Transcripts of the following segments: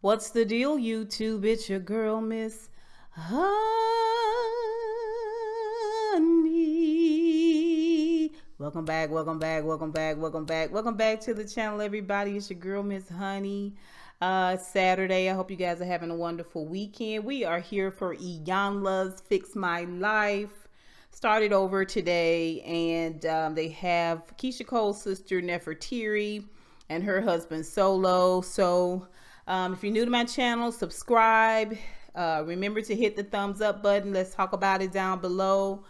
What's the deal, YouTube? It's your girl, Miss Honey. Welcome back, welcome back, welcome back, welcome back. Welcome back to the channel, everybody. It's your girl, Miss Honey. Saturday. I hope you guys are having a wonderful weekend. We are here for Iyanla's Fix My Life. Started over today, and they have Keisha Cole's sister, Neffie, and her husband, Soullow. So, if you're new to my channel, subscribe. Remember to hit the thumbs up button. Let's talk about it down below.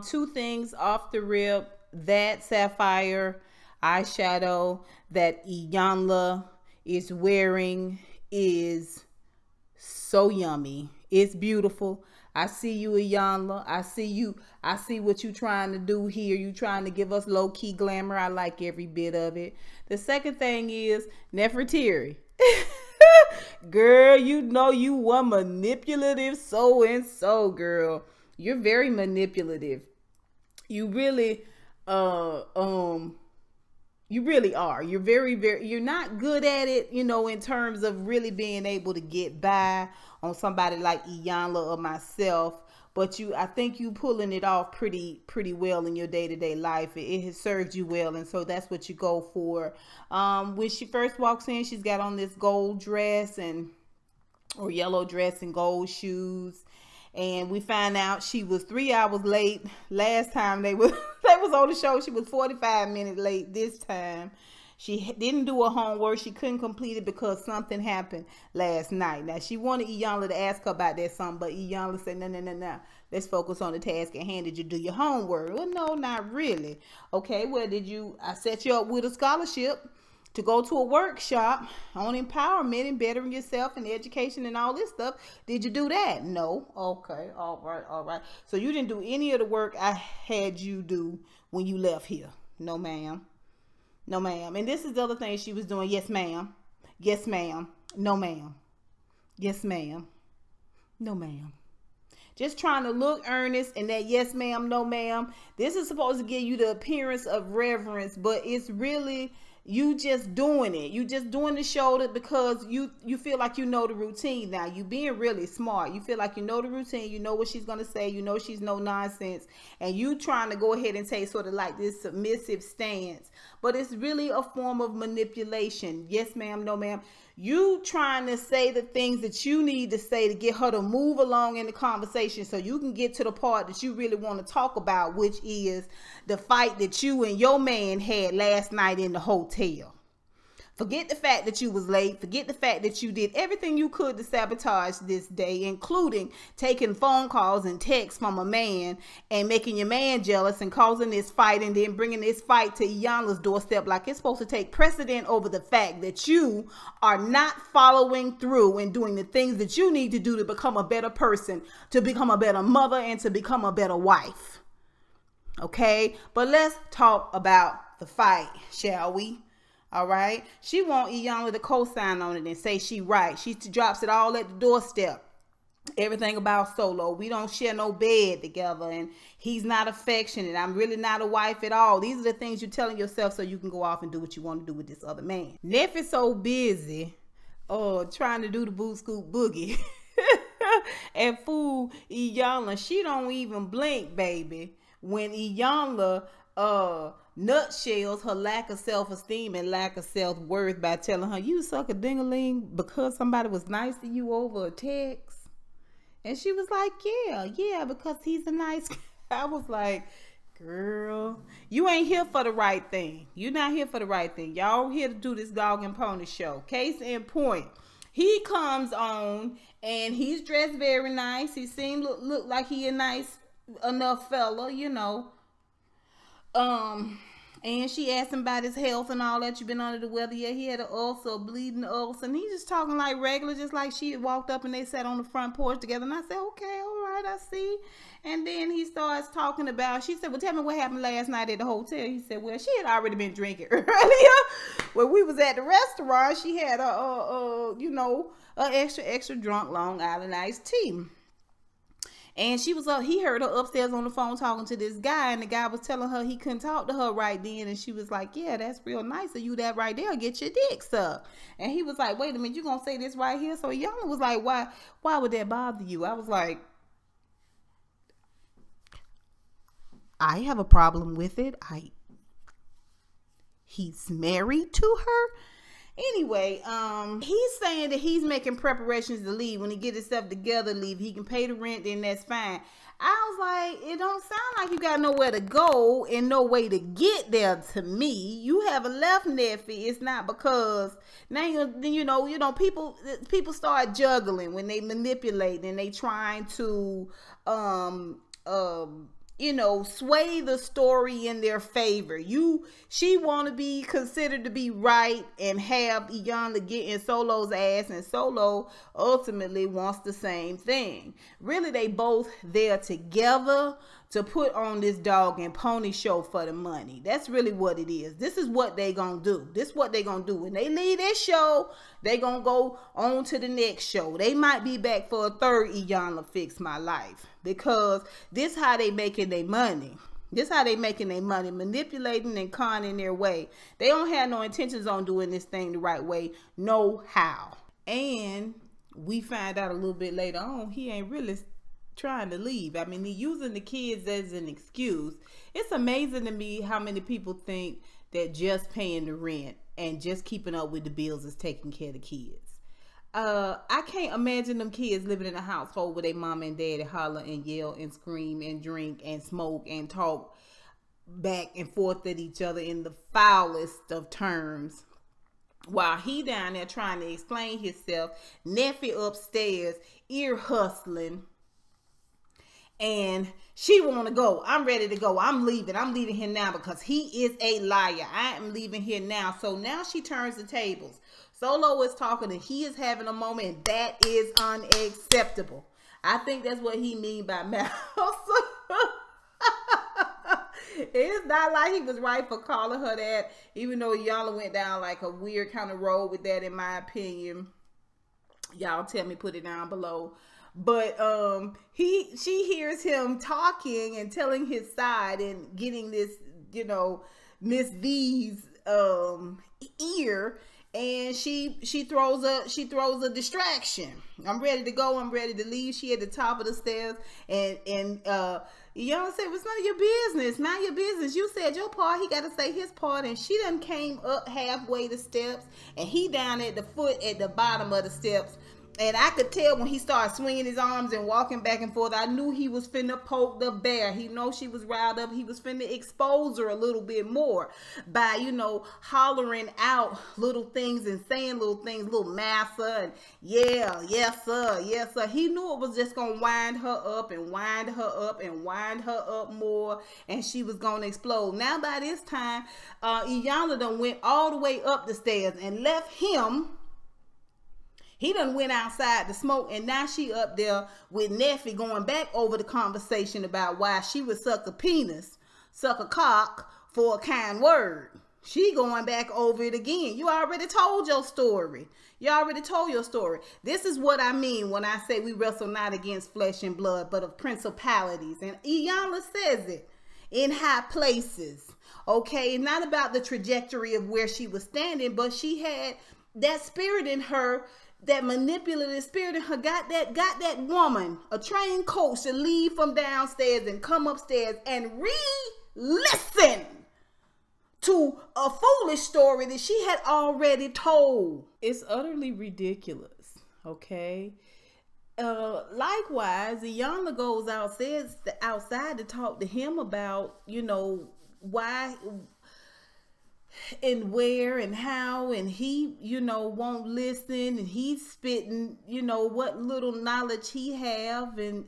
Two things off the rip. That sapphire eyeshadow that Iyanla is wearing is so yummy. It's beautiful. I see you, Iyanla. I see you. I see what you trying to do here. You trying to give us low-key glamour. I like every bit of it. The second thing is Neffie. Girl, you know you one manipulative so-and-so, girl. You're very manipulative. You really, you really are. You're very, you're not good at it, you know, in terms of really being able to get by on somebody like Iyanla or myself. But I think you pulling it off pretty well in your day-to-day life. It has served you well, and so that's what you go for. When she first walks in, she's got on this gold dress or yellow dress and gold shoes. And we find out she was 3 hours late. Last time they was on the show, she was 45 minutes late. This time she didn't do her homework. She couldn't complete it because something happened last night. Now, she wanted Iyanla to ask her about that something, but Iyanla said, no. Let's focus on the task at hand. Did you do your homework? Well, no, not really. Okay, well, I set you up with a scholarship to go to a workshop on empowerment and bettering yourself and education and all this stuff. Did you do that? No. Okay. All right. So you didn't do any of the work I had you do when you left here. No, ma'am. No, ma'am. And this is the other thing she was doing. Yes, ma'am. Yes, ma'am. No, ma'am. Yes, ma'am. No, ma'am. Just trying to look earnest, and that yes, ma'am, no, ma'am. This is supposed to give you the appearance of reverence, but it's really you just doing it. You just doing the shoulder because you feel like you know the routine now. You being really smart. You feel like you know the routine. You know what she's going to say. You know she's no nonsense. And you trying to go ahead and take sort of like this submissive stance. But it's really a form of manipulation. Yes, ma'am. No, ma'am. You trying to say the things that you need to say to get her to move along in the conversation so you can get to the part that you really want to talk about, which is the fight that you and your man had last night in the hotel. Forget the fact that you was late. Forget the fact that you did everything you could to sabotage this day, including taking phone calls and texts from a man and making your man jealous and causing this fight and then bringing this fight to Iyanla's doorstep like it's supposed to take precedent over the fact that you are not following through and doing the things that you need to do to become a better person, to become a better mother, and to become a better wife. Okay? But let's talk about the fight, shall we? All right. She want Iyanla to co-sign on it and say she right. She drops it all at the doorstep. Everything about Soullow. We don't share no bed together, and he's not affectionate. I'm really not a wife at all. These are the things you're telling yourself so you can go off and do what you want to do with this other man. Neffie's so busy trying to do the boot scoop boogie and fool Iyanla. She don't even blink, baby, when Iyanla nutshells her lack of self-esteem and lack of self-worth by telling her you suck a ding-a-ling because somebody was nice to you over a text. And she was like, yeah, because he's a nice guy. I was like, girl, you ain't here for the right thing. You're not here for the right thing. Y'all here to do this dog and pony show. Case in point, he comes on and he's dressed very nice. He seemed look like he a nice enough fella, you know. And she asked him about his health and all that. You been under the weather? Yeah, he had an ulcer, bleeding ulcer. And he's just talking like regular, just like she had walked up and they sat on the front porch together. And I said, okay, all right, I see. And then he starts talking about, she said, well, tell me what happened last night at the hotel. He said, well, she had already been drinking earlier. When we was at the restaurant, she had a extra drunk Long Island iced tea. And she was up, he heard her upstairs on the phone talking to this guy, and the guy was telling her he couldn't talk to her right then. And she was like, yeah, that's real nice of you, that right there, get your dick sucked. And he was like, wait a minute, you gonna say this right here? So Iyanla was like, why would that bother you? I was like, I have a problem with it. He's married to her. Anyway, he's saying that he's making preparations to leave. When he get himself together, leave. He can pay the rent, then that's fine. I was like, it don't sound like you got nowhere to go and no way to get there to me. You haven't left Neffie. It's not because now you know people start juggling when they manipulate and they trying to sway the story in their favor. She want to be considered to be right and have Iyanla get in Soulow's ass, and Soullow ultimately wants the same thing. Really, they both there together to put on this dog and pony show for the money. That's really what it is. This is what they gonna do. This is what they gonna do. When they leave this show, they gonna go on to the next show. They might be back for a third Iyanla Fix My Life, because this how they making their money. This how they making their money, manipulating and conning their way. They don't have no intentions on doing this thing the right way, no how. And we find out a little bit later on, he ain't really trying to leave. I mean, he using the kids as an excuse. It's amazing to me how many people think that just paying the rent and just keeping up with the bills is taking care of the kids. I can't imagine them kids living in a household where their mom and daddy holler and yell and scream and drink and smoke and talk back and forth at each other in the foulest of terms, while he down there trying to explain himself. Neffie upstairs ear hustling, and she want to go. I'm ready to go. I'm leaving here now because he is a liar. I am leaving here now. So now she turns the tables. Soullow is talking and he is having a moment. That is unacceptable. I think that's what he mean by mouse. It's not like he was right for calling her that, even though Iyanla went down like a weird kind of road with that, in my opinion. Y'all tell me, put it down below. But she hears him talking and telling his side and getting this, Miss V's ear, and she throws a distraction. I'm ready to go. I'm ready to leave. She at the top of the stairs, and Iyanla said, "It's none of your business. Mind your business. You said your part. He got to say his part." And she done came up halfway the steps, and he down at the foot at the bottom of the steps. And I could tell when he started swinging his arms and walking back and forth, I knew he was finna poke the bear. He know she was riled up. He was finna expose her a little bit more by, hollering out little things and saying little things, little massa, and yeah, yes sir, yes sir. He knew it was just gonna wind her up and wind her up and wind her up more, and she was gonna explode. Now by this time, Iyanla done went all the way up the stairs and left him. He done went outside to smoke, and now she up there with Neffie going back over the conversation about why she would suck a penis, suck a cock for a kind word. She going back over it again. You already told your story. You already told your story. This is what I mean when I say we wrestle not against flesh and blood, but of principalities. And Iyanla says it in high places. Okay, not about the trajectory of where she was standing, but she had that spirit in her. That manipulative spirit in her got that woman, a trained coach, to leave from downstairs and come upstairs and re-listen to a foolish story that she had already told. It's utterly ridiculous, okay? Likewise, Iyanla goes outside to talk to him about, why and where and how, and he won't listen, and he's spitting what little knowledge he have, and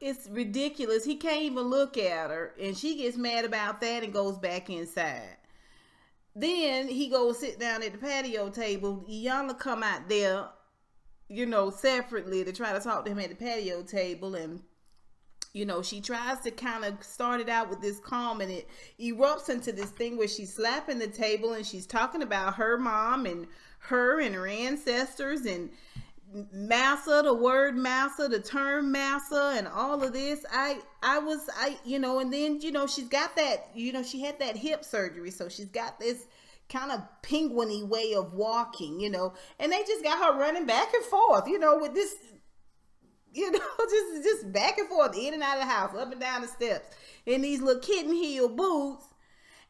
it's ridiculous. He can't even look at her, and she gets mad about that and goes back inside. Then he goes sit down at the patio table. Iyanla come out there separately to try to talk to him at the patio table, and she tries to kind of start it out with this calm, and it erupts into this thing where she's slapping the table and she's talking about her mom and her ancestors, and massa, the word massa, the term massa, and all of this. You know, and then, you know, she's got that, you know, she had that hip surgery, so she's got this kind of penguin-y way of walking, you know, and they just got her running back and forth, you know, with this, you know, just back and forth, in and out of the house, up and down the steps, in these little kitten heel boots.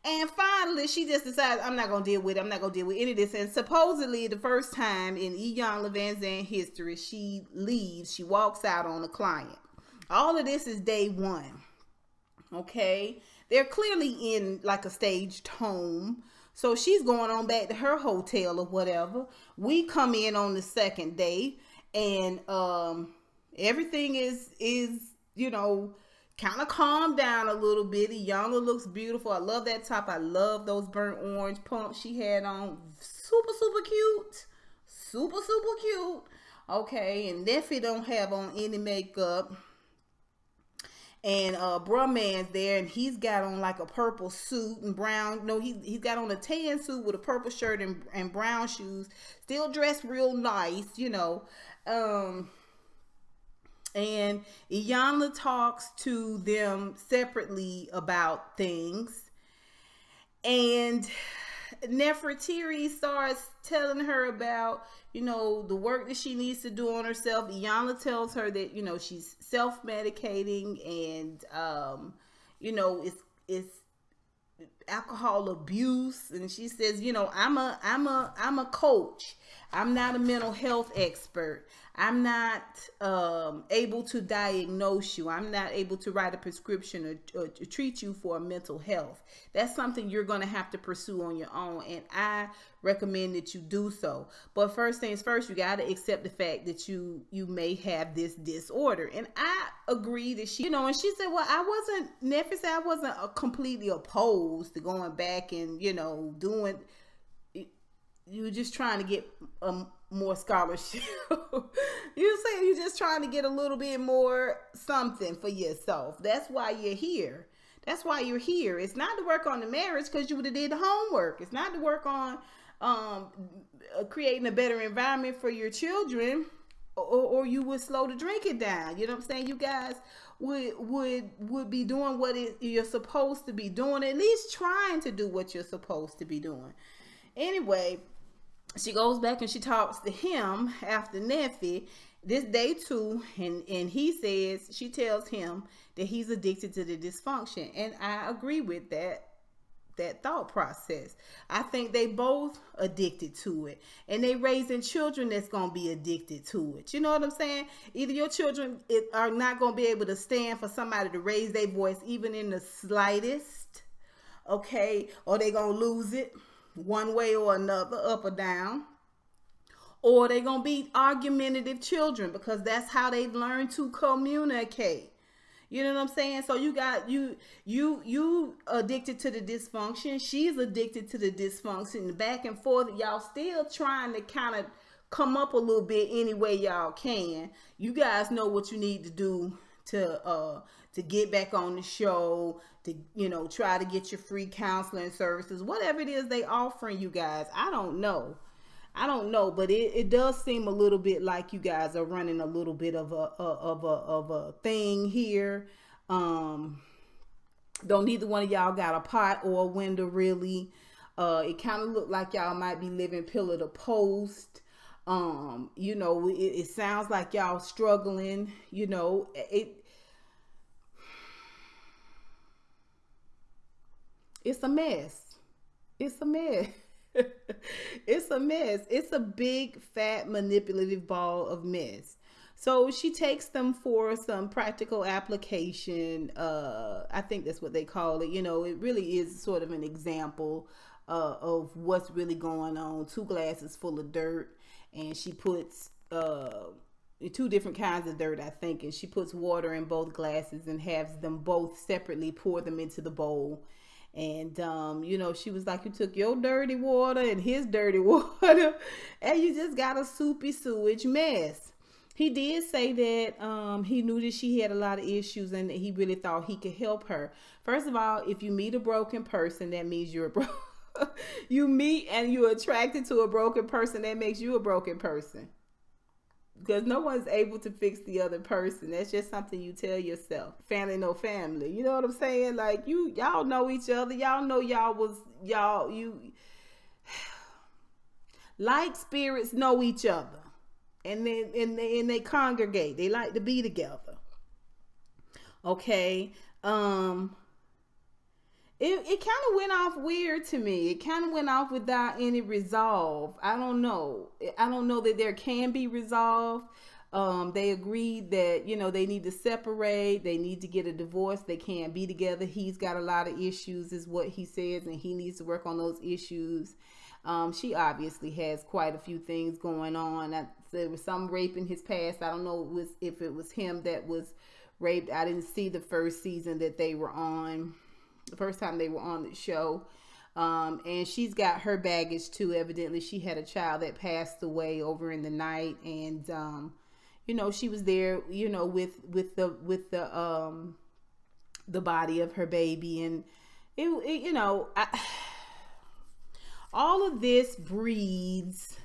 And finally, she just decides, I'm not going to deal with it. I'm not going to deal with any of this. And supposedly, the first time in Iyanla Vanzant history, she leaves. She walks out on a client. All of this is day one. Okay? They're clearly in like a staged home. So she's going on back to her hotel or whatever. We come in on the second day. And everything is, you know, kind of calmed down a little bit. Iyanla looks beautiful. I love that top. I love those burnt orange pumps she had on. Super, super cute. Super, super cute. Okay, and Neffie don't have on any makeup. And bruh man's there, and he's got on like a purple suit and brown. No, he's got on a tan suit with a purple shirt and brown shoes. Still dressed real nice, you know. And Iyanla talks to them separately about things. And Nefertiti starts telling her about, you know, the work that she needs to do on herself. Iyanla tells her that, you know, she's self-medicating and, you know, it's alcohol abuse. And she says, you know, I'm a coach. I'm not a mental health expert. I'm not able to diagnose you. I'm not able to write a prescription or to treat you for mental health. That's something you're going to have to pursue on your own, and I recommend that you do so. But first things first, you got to accept the fact that you may have this disorder. And I agree that she, you know, and she said, well, Neffie said I wasn't completely opposed to going back and, you know, doing, you were just trying to get more scholarship. You say you're just trying to get a little bit more something for yourself. That's why you're here. That's why you're here. It's not to work on the marriage because you would have did the homework. It's not to work on creating a better environment for your children, or you would slow the drinking down. You know what I'm saying? You guys would be doing what you're supposed to be doing, at least trying to do what you're supposed to be doing. Anyway, she goes back and she talks to him after Neffie. This day two, and he says, she tells him that he's addicted to the dysfunction. And I agree with that thought process. I think they both addicted to it, and they raising children that's going to be addicted to it. You know what I'm saying? Either your children are not going to be able to stand for somebody to raise their voice even in the slightest, okay, or they going to lose it one way or another, up or down, or they're going to be argumentative children because that's how they've learned to communicate. You know what I'm saying? So you got you addicted to the dysfunction. She's addicted to the dysfunction. Back and forth, y'all still trying to kind of come up a little bit any way y'all can. You guys know what you need to do to get back on the show, to, you know, try to get your free counseling services, whatever it is they offering you guys. I don't know, but it does seem a little bit like you guys are running a little bit of a thing here. Don't neither one of y'all got a pot or a window really. It kind of looked like y'all might be living pillar to post. You know, it sounds like y'all struggling. You know, it's a mess. It's a mess. It's a mess. It's a big, fat, manipulative ball of mess. So she takes them for some practical application. I think that's what they call it. You know, it really is sort of an example of what's really going on. 2 glasses full of dirt, and she puts 2 different kinds of dirt, I think, and she puts water in both glasses and has them both separately pour them into the bowl. And, you know, she was like, you took your dirty water and his dirty water, and you just got a soupy sewage mess. He did say that he knew that she had a lot of issues and that he really thought he could help her. First of all, if you meet a broken person, that means you're a you meet and you're attracted to a broken person, that makes you a broken person. because no one's able to fix the other person. That's just something you tell yourself. Family, no family. You know what I'm saying? Like, y'all know each other. Y'all know like spirits know each other, and they congregate. They like to be together. Okay. It kind of went off weird to me. It kind of went off without any resolve. I don't know that there can be resolve. They agreed that, they need to separate. They need to get a divorce. They can't be together. He's got a lot of issues is what he says, and he needs to work on those issues. She obviously has quite a few things going on. There was some rape in his past. I don't know if it was him that was raped. I didn't see the first season that they were on. The first time they were on the show. And she's got her baggage too. Evidently she had a child that passed away over in the night, and she was there with the body of her baby, and all of this breeds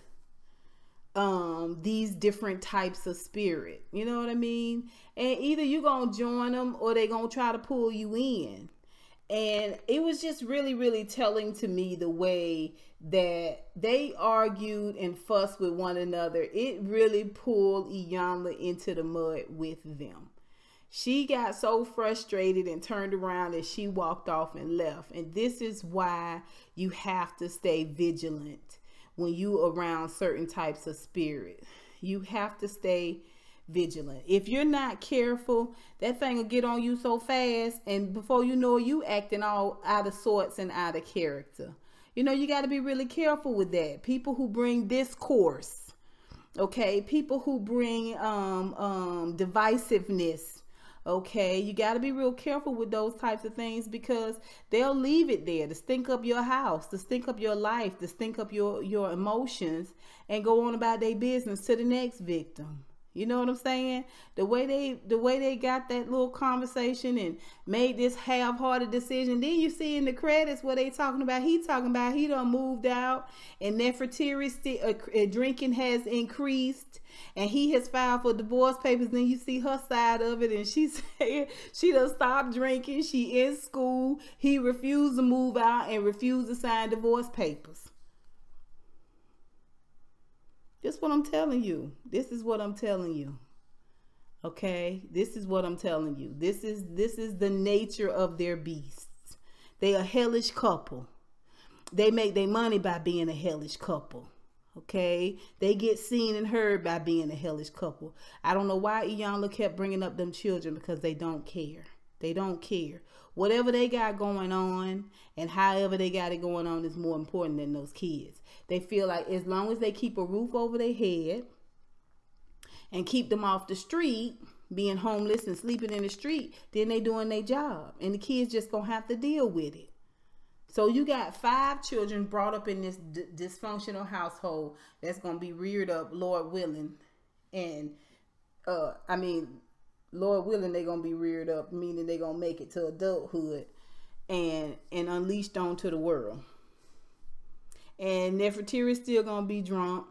these different types of spirit, you know what I mean? And either you're gonna join them or they gonna try to pull you in. And it was just really, really telling to me the way that they argued and fussed with one another. It really pulled Iyanla into the mud with them. She got so frustrated and turned around that she walked off and left. And this is why you have to stay vigilant when you around certain types of spirit. You have to stay vigilant. If you're not careful, that thing will get on you so fast, and before you know it, you acting all out of sorts and out of character. You got to be really careful with that. People who bring discourse, okay, people who bring divisiveness, okay, you got to be real careful with those types of things, because they'll leave it there to stink up your house, to stink up your life, to stink up your emotions, and go on about their business to the next victim. You know what I'm saying? The way they got that little conversation and made this half-hearted decision. Then you see in the credits where they talking about he done moved out, and Neffie drinking has increased, and he has filed for divorce papers. Then you see her side of it, and she said she done stopped drinking. She in school. He refused to move out and refused to sign divorce papers. This is what I'm telling you. This is what I'm telling you. Okay? This is what I'm telling you. This is the nature of their beasts. They a hellish couple. They make their money by being a hellish couple. Okay? They get seen and heard by being a hellish couple. I don't know why Iyanla kept bringing up them children, because they don't care. They don't care. Whatever they got going on and however they got it going on is more important than those kids. They feel like as long as they keep a roof over their head and keep them off the street, being homeless and sleeping in the street, then they doing their job. And the kids just gonna have to deal with it. So you got 5 children brought up in this dysfunctional household that's gonna be reared up, Lord willing. And Lord willing, they're going to be reared up, meaning they're going to make it to adulthood and unleashed onto the world. And Neffie is still going to be drunk,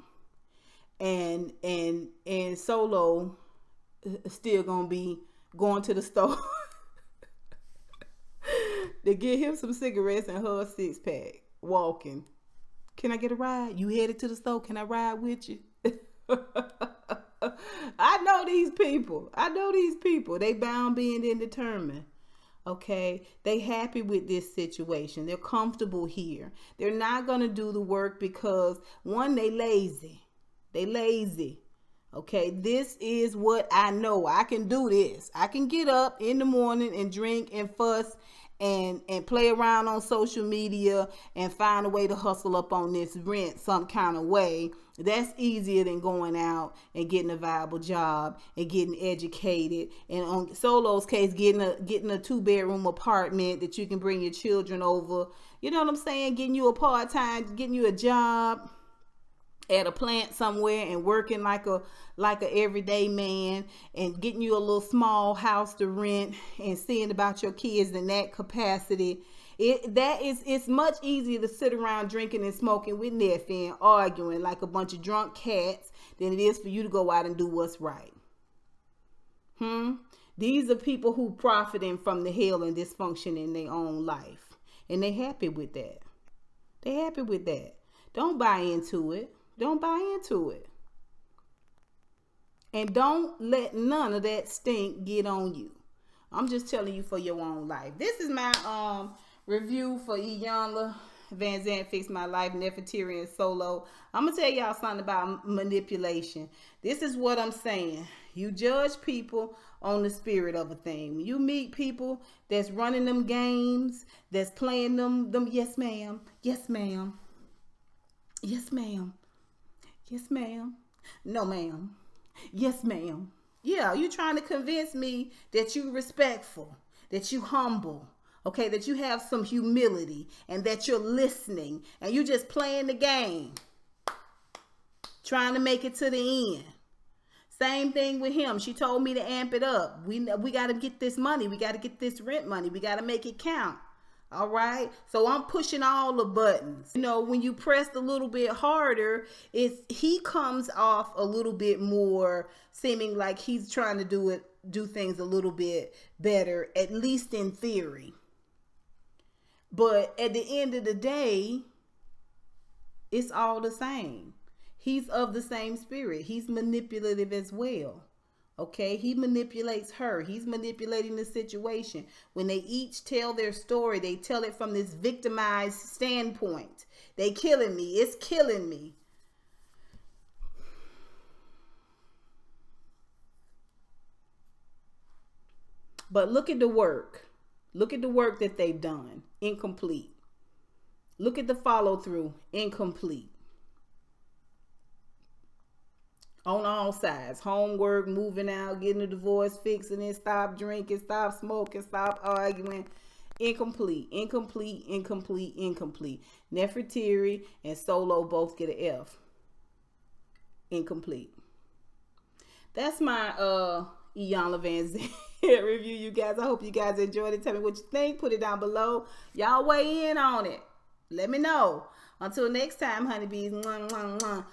and Soullow still going to be going to the store to get him some cigarettes and her a 6-pack, walking. Can I get a ride? You headed to the store? Can I ride with you? I know these people. They bound, being indetermined. Okay, they happy with this situation. They're comfortable here. They're not gonna do the work because, one, they lazy. Okay, this is what I know. I can do this. I can get up in the morning and drink and fuss and play around on social media and find a way to hustle up on this rent some kind of way. That's easier than going out and getting a viable job and getting educated. And on Soullow's case, getting a 2-bedroom apartment that you can bring your children over. You know what I'm saying? Getting you a part-time, getting you a job at a plant somewhere and working like a everyday man, and getting you a little small house to rent and seeing about your kids in that capacity. It's much easier to sit around drinking and smoking with Neffie and arguing like a bunch of drunk cats than it is for you to go out and do what's right. These are people who profiting from the hell and dysfunction in their own life. And they happy with that. They happy with that. Don't buy into it. Don't buy into it. And don't let none of that stink get on you. I'm just telling you for your own life. This is my review for Iyanla, Van Zandt Fix My Life, Neffie, and Soullow. I'm going to tell y'all something about manipulation. This is what I'm saying. You judge people on the spirit of a thing. You meet people that's running them games, that's playing them yes ma'am, yes ma'am, yes ma'am, yes ma'am, no ma'am, yes ma'am. Yeah, you trying to convince me that you respectful, that you humble, okay, that you have some humility, and that you're listening, and you just playing the game, trying to make it to the end. Same thing with him. She told me to amp it up. We got to get this money. We got to get this rent money. We got to make it count. All right. So I'm pushing all the buttons. You know, when you press a little bit harder, he comes off a little bit more seeming like he's trying to do things a little bit better, at least in theory. But at the end of the day, it's all the same. He's of the same spirit. He's manipulative as well. Okay, he manipulates her. He's manipulating the situation. When they each tell their story, they tell it from this victimized standpoint. They killing me. It's killing me. But look at the work. Look at the work that they've done. Incomplete. Look at the follow through. Incomplete. On all sides. Homework, moving out, getting a divorce, fixing it, stop drinking, stop smoking, stop arguing. Incomplete, incomplete, incomplete, incomplete. Neffie and Soullow both get an F. Incomplete. That's my Iyanla Van Zandt review, you guys. I hope you guys enjoyed it. Tell me what you think. Put it down below. Y'all weigh in on it. Let me know. Until next time, honeybees. Mwah, mwah, mwah.